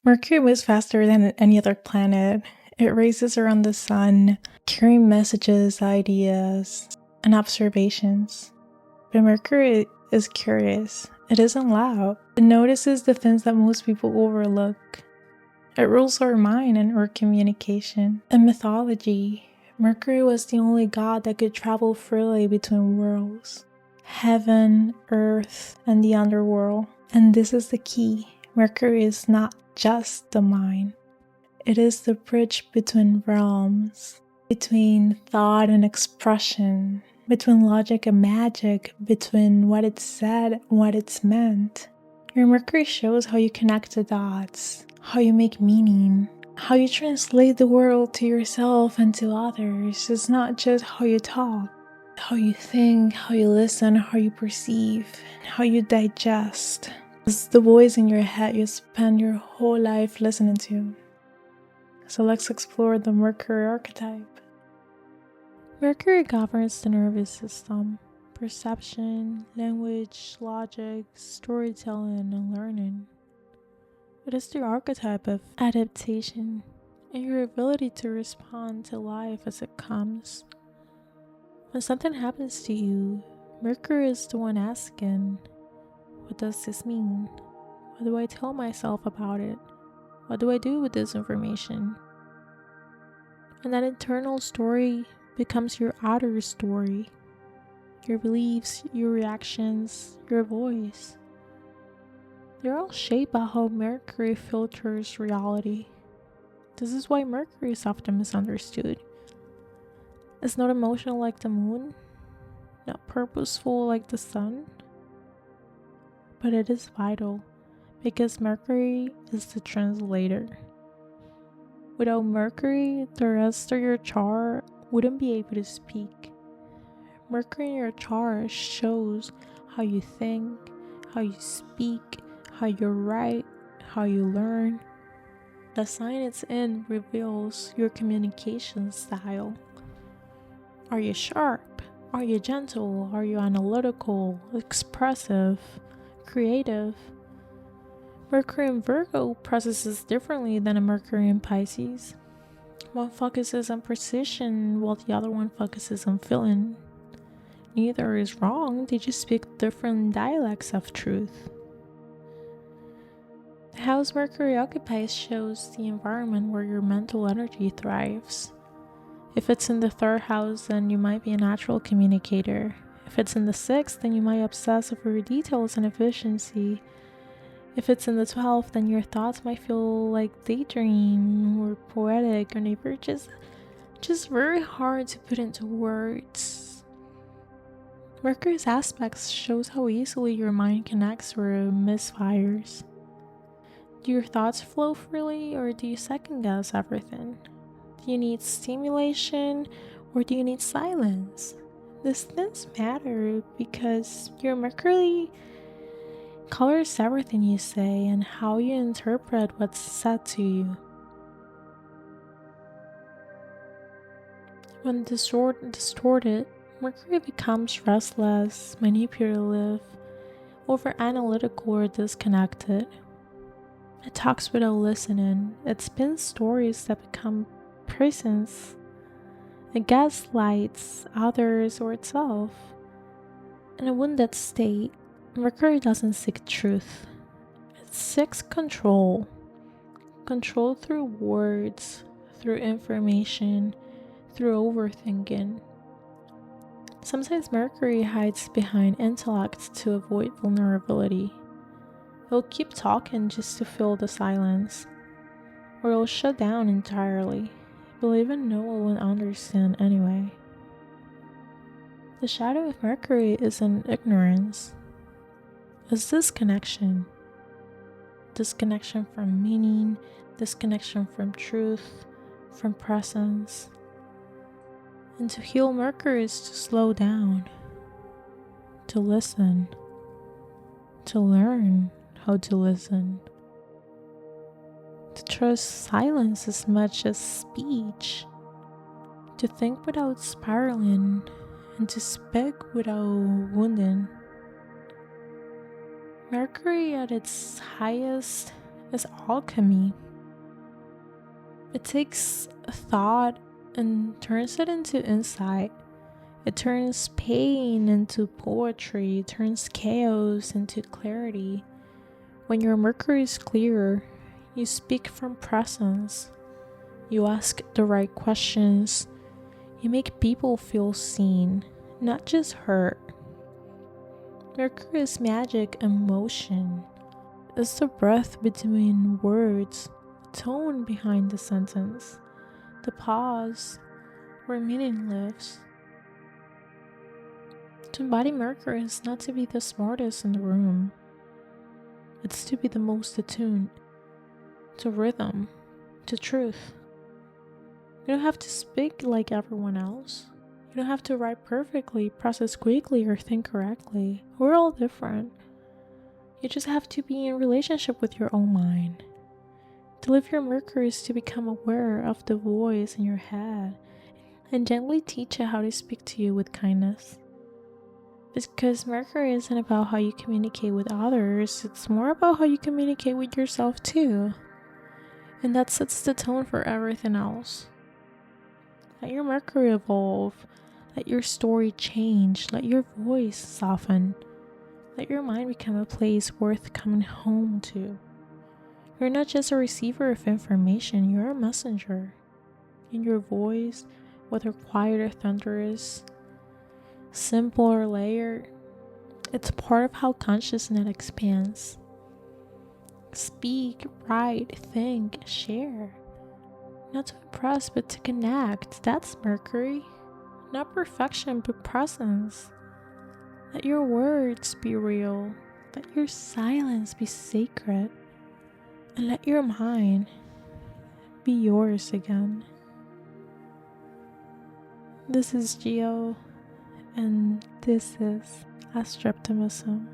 Mercury moves faster than any other planet. It races around the sun, carrying messages, ideas, and observations. But Mercury is curious. It isn't loud. It notices the things that most people overlook. It rules our mind and our communication. In mythology, Mercury was the only god that could travel freely between worlds. Heaven, earth, and the underworld. And this is the key. Mercury is not just the mind. It is the bridge between realms, between thought and expression, between logic and magic, between what it's said and what it's meant. Your Mercury shows how you connect the dots, how you make meaning, how you translate the world to yourself and to others. It's not just how you talk, how you think, how you listen, how you perceive, how you digest. It's the voice in your head you spend your whole life listening to. So let's explore the Mercury archetype. Mercury governs the nervous system, perception, language, logic, storytelling, and learning. It is the archetype of adaptation and your ability to respond to life as it comes. When something happens to you, Mercury is the one asking, what does this mean? What do I tell myself about it? What do I do with this information? And that internal story becomes your outer story, your beliefs, your reactions, your voice. They're all shaped by how Mercury filters reality. This is why Mercury is often misunderstood. It's not emotional like the moon, not purposeful like the sun, but it is vital because Mercury is the translator. Without Mercury, the rest of your chart wouldn't be able to speak. Mercury in your chart shows how you think, how you speak, how you write, how you learn. The sign it's in reveals your communication style. Are you sharp? Are you gentle? Are you analytical, expressive, creative? Mercury in Virgo processes differently than a Mercury in Pisces. One focuses on precision while the other one focuses on feeling. Neither is wrong, they just speak different dialects of truth. The house Mercury occupies shows the environment where your mental energy thrives. If it's in the 3rd house, then you might be a natural communicator. If it's in the 6th, then you might obsess over details and efficiency. If it's in the 12th, then your thoughts might feel like daydream or poetic, or maybe just very hard to put into words. Mercury's aspects shows how easily your mind connects or misfires. Do your thoughts flow freely, or do you second guess everything? Do you need stimulation, or do you need silence? These things matter because your Mercury colors everything you say and how you interpret what's said to you. When distorted, Mercury becomes restless, manipulative, over-analytical, or disconnected. It talks without listening. It spins stories that become prisons. It gaslights others or itself. In a wounded state, Mercury doesn't seek truth. It seeks control. Control through words, through information, through overthinking. Sometimes Mercury hides behind intellect to avoid vulnerability. It'll keep talking just to fill the silence, or it'll shut down entirely, believing no one will understand anyway. The shadow of Mercury isn't ignorance. It's disconnection. Disconnection from meaning, disconnection from truth, from presence. And to heal Mercury is to slow down, to listen, to learn how to listen, to trust silence as much as speech, to think without spiraling, and to speak without wounding. Mercury at its highest is alchemy. It takes thought and turns it into insight. It turns pain into poetry. It turns chaos into clarity. When your Mercury is clear, you speak from presence. You ask the right questions. You make people feel seen, not just heard. Mercury is magic and motion. It's the breath between words, the tone behind the sentence, the pause where meaning lives. To embody Mercury is not to be the smartest in the room. It's to be the most attuned to rhythm, to truth. You don't have to speak like everyone else. You don't have to write perfectly, process quickly, or think correctly. We're all different. You just have to be in relationship with your own mind. To live your Mercury is to become aware of the voice in your head and gently teach it how to speak to you with kindness. Because Mercury isn't about how you communicate with others, it's more about how you communicate with yourself too. And that sets the tone for everything else. Let your Mercury evolve. Let your story change. Let your voice soften. Let your mind become a place worth coming home to. You're not just a receiver of information, you're a messenger. And your voice, whether quiet or thunderous, simple or layered, it's part of how consciousness expands. Speak, write, think, share. Not to impress, but to connect. That's Mercury. Not perfection, but presence. Let your words be real. Let your silence be sacred. And let your mind be yours again. This is Geo, and this is Astroptimism.